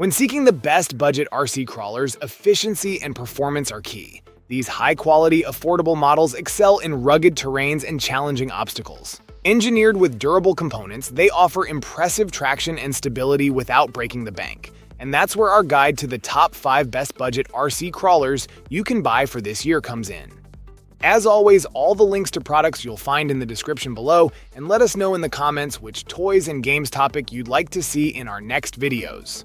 When seeking the best budget RC crawlers, efficiency and performance are key. These high-quality, affordable models excel in rugged terrains and challenging obstacles. Engineered with durable components, they offer impressive traction and stability without breaking the bank. And that's where our guide to the top 5 best budget RC crawlers you can buy for this year comes in. As always, all the links to products you'll find in the description below, and let us know in the comments which toys and games topic you'd like to see in our next videos.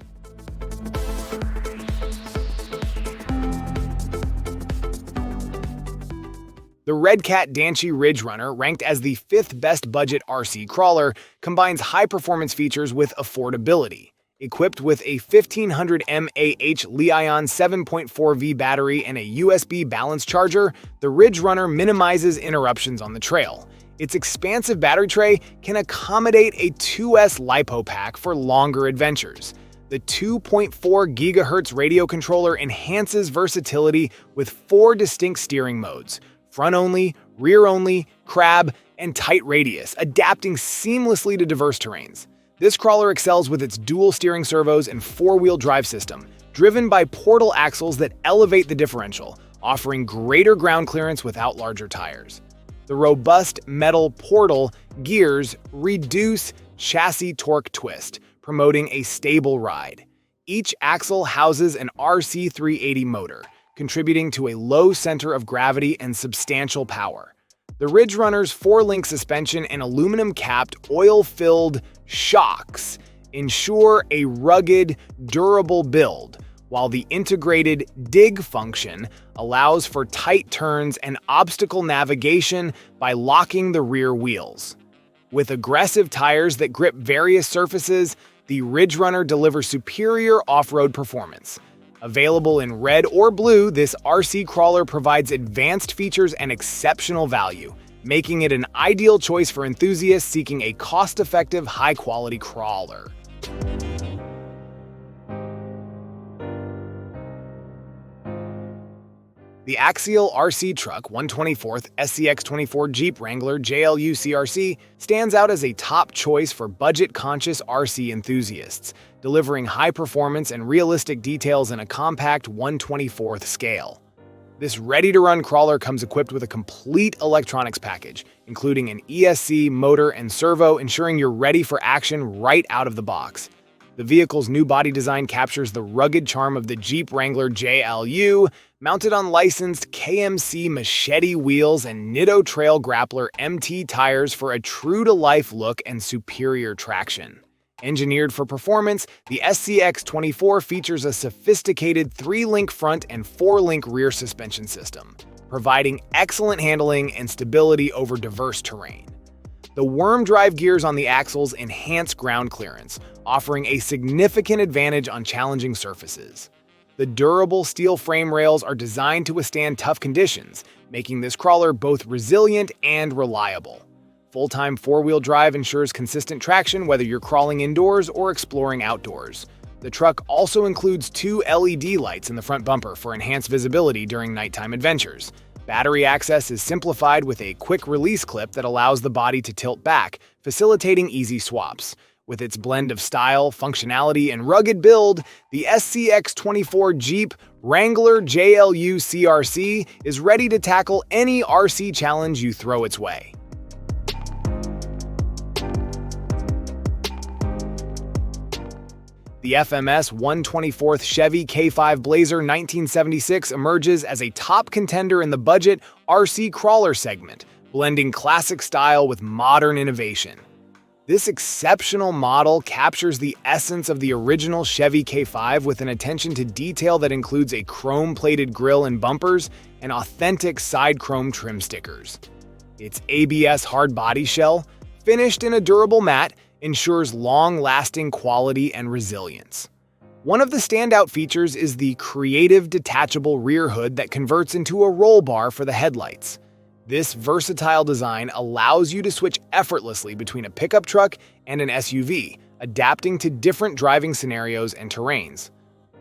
The Redcat Danchee Ridgerunner, ranked as the 5th best budget RC crawler, combines high-performance features with affordability. Equipped with a 1500 mAh Li-ion 7.4V battery and a USB balance charger, the Ridgerunner minimizes interruptions on the trail. Its expansive battery tray can accommodate a 2S LiPo pack for longer adventures. The 2.4 GHz radio controller enhances versatility with 4 distinct steering modes: front-only, rear-only, crab, and tight radius, adapting seamlessly to diverse terrains. This crawler excels with its dual steering servos and 4-wheel drive system, driven by portal axles that elevate the differential, offering greater ground clearance without larger tires. The robust metal portal gears reduce chassis torque twist, promoting a stable ride. Each axle houses an RC380 motor, contributing to a low center of gravity and substantial power. The Ridgerunner's 4-link suspension and aluminum-capped, oil-filled shocks ensure a rugged, durable build, while the integrated dig function allows for tight turns and obstacle navigation by locking the rear wheels. With aggressive tires that grip various surfaces, the Ridgerunner delivers superior off-road performance. Available in red or blue, this RC crawler provides advanced features and exceptional value, making it an ideal choice for enthusiasts seeking a cost-effective, high-quality crawler. The Axial RC Truck 124th SCX24 Jeep Wrangler JLU CRC stands out as a top choice for budget-conscious RC enthusiasts, delivering high performance and realistic details in a compact 1/24th scale. This ready-to-run crawler comes equipped with a complete electronics package, including an ESC, motor, and servo, ensuring you're ready for action right out of the box. The vehicle's new body design captures the rugged charm of the Jeep Wrangler JLU, mounted on licensed KMC machete wheels and Nitto Trail Grappler MT tires for a true-to-life look and superior traction. Engineered for performance, the SCX24 features a sophisticated 3-link front and 4-link rear suspension system, providing excellent handling and stability over diverse terrain. The worm drive gears on the axles enhance ground clearance, offering a significant advantage on challenging surfaces. The durable steel frame rails are designed to withstand tough conditions, making this crawler both resilient and reliable. Full-time 4-wheel drive ensures consistent traction whether you're crawling indoors or exploring outdoors. The truck also includes 2 LED lights in the front bumper for enhanced visibility during nighttime adventures. Battery access is simplified with a quick release clip that allows the body to tilt back, facilitating easy swaps. With its blend of style, functionality, and rugged build, the SCX24 Jeep Wrangler JLU CRC is ready to tackle any RC challenge you throw its way. The FMS 124th Chevy K5 Blazer 1976 emerges as a top contender in the budget RC crawler segment, blending classic style with modern innovation. This exceptional model captures the essence of the original Chevy K5 with an attention to detail that includes a chrome-plated grille and bumpers and authentic side chrome trim stickers. Its ABS hard body shell, finished in a durable matte, ensures long-lasting quality and resilience. One of the standout features is the creative detachable rear hood that converts into a roll bar for the headlights. This versatile design allows you to switch effortlessly between a pickup truck and an SUV, adapting to different driving scenarios and terrains.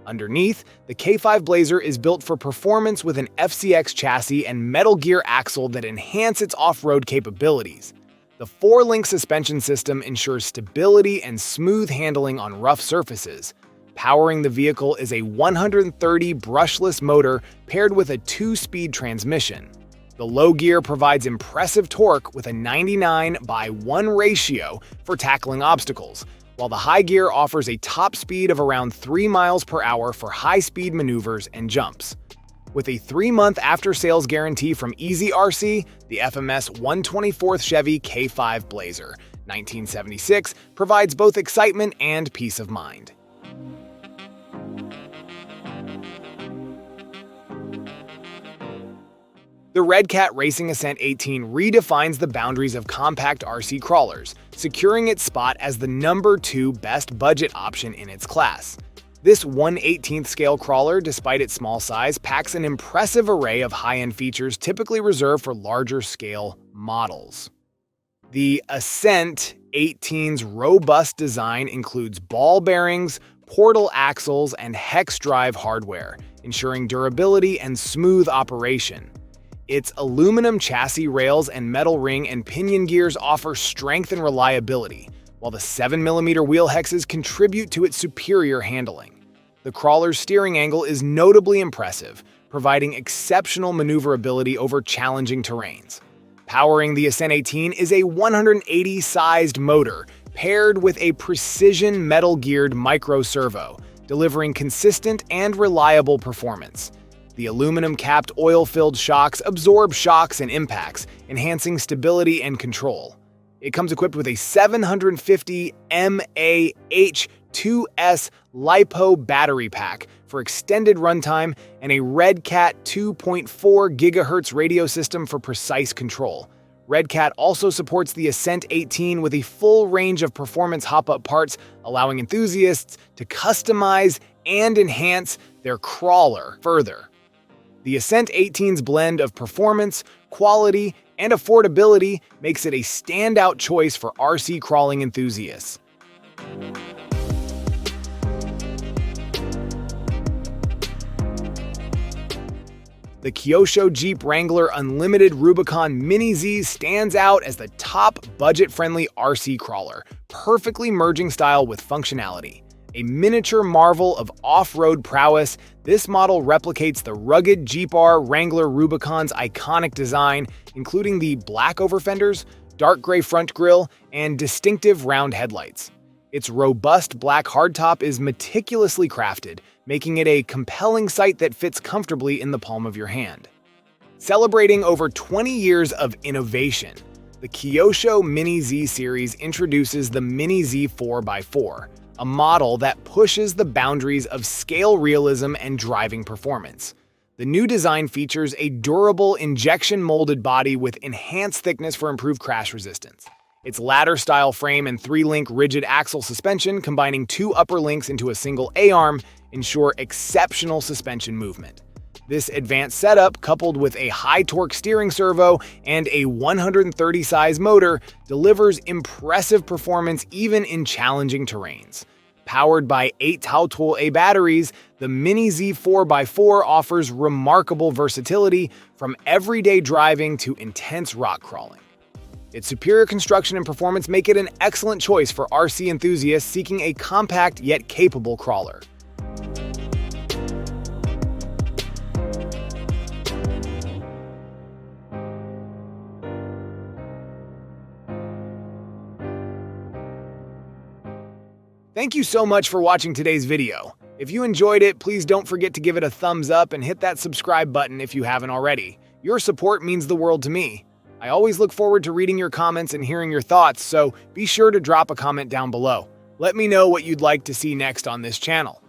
Underneath, the K5 Blazer is built for performance with an FCX chassis and metal gear axle that enhance its off-road capabilities. The 4-link suspension system ensures stability and smooth handling on rough surfaces. Powering the vehicle is a 130 brushless motor paired with a 2-speed transmission. The low gear provides impressive torque with a 99:1 ratio for tackling obstacles, while the high gear offers a top speed of around 3 miles per hour for high-speed maneuvers and jumps. With a 3-month after-sales guarantee from Easy RC, the FMS 124th Chevy K5 Blazer, 1976, provides both excitement and peace of mind. The Redcat Racing Ascent 18 redefines the boundaries of compact RC crawlers, securing its spot as the #2 best budget option in its class. This 1/18th scale crawler, despite its small size, packs an impressive array of high-end features typically reserved for larger scale models. The Ascent 18's robust design includes ball bearings, portal axles, and hex drive hardware, ensuring durability and smooth operation. Its aluminum chassis rails and metal ring and pinion gears offer strength and reliability, while the 7mm wheel hexes contribute to its superior handling. The crawler's steering angle is notably impressive, providing exceptional maneuverability over challenging terrains. Powering the Ascent 18 is a 180-sized motor paired with a precision metal-geared micro-servo, delivering consistent and reliable performance. The aluminum-capped oil-filled shocks absorb shocks and impacts, enhancing stability and control. It comes equipped with a 750 mAh 2S LiPo battery pack for extended runtime and a Redcat 2.4 GHz radio system for precise control. Redcat also supports the Ascent 18 with a full range of performance hop-up parts, allowing enthusiasts to customize and enhance their crawler further. The Ascent 18's blend of performance, quality, and affordability makes it a standout choice for RC crawling enthusiasts. The Kyosho Jeep Wrangler Unlimited Rubicon Mini Z stands out as the top budget-friendly RC crawler, perfectly merging style with functionality. A miniature marvel of off-road prowess, this model replicates the rugged Jeep R Wrangler Rubicon's iconic design, including the black overfenders, dark gray front grille, and distinctive round headlights. Its robust black hardtop is meticulously crafted, making it a compelling sight that fits comfortably in the palm of your hand. Celebrating over 20 years of innovation, the Kyosho Mini Z series introduces the Mini Z 4x4, a model that pushes the boundaries of scale realism and driving performance. The new design features a durable injection-molded body with enhanced thickness for improved crash resistance. Its ladder-style frame and 3-link rigid axle suspension, combining 2 upper links into a single A-arm, ensure exceptional suspension movement. This advanced setup, coupled with a high-torque steering servo and a 130-size motor, delivers impressive performance even in challenging terrains. Powered by 8 Taotul-A batteries, the Mini Z 4x4 offers remarkable versatility from everyday driving to intense rock crawling. Its superior construction and performance make it an excellent choice for RC enthusiasts seeking a compact yet capable crawler. Thank you so much for watching today's video. If you enjoyed it, please don't forget to give it a thumbs up and hit that subscribe button if you haven't already. Your support means the world to me. I always look forward to reading your comments and hearing your thoughts, so be sure to drop a comment down below. Let me know what you'd like to see next on this channel.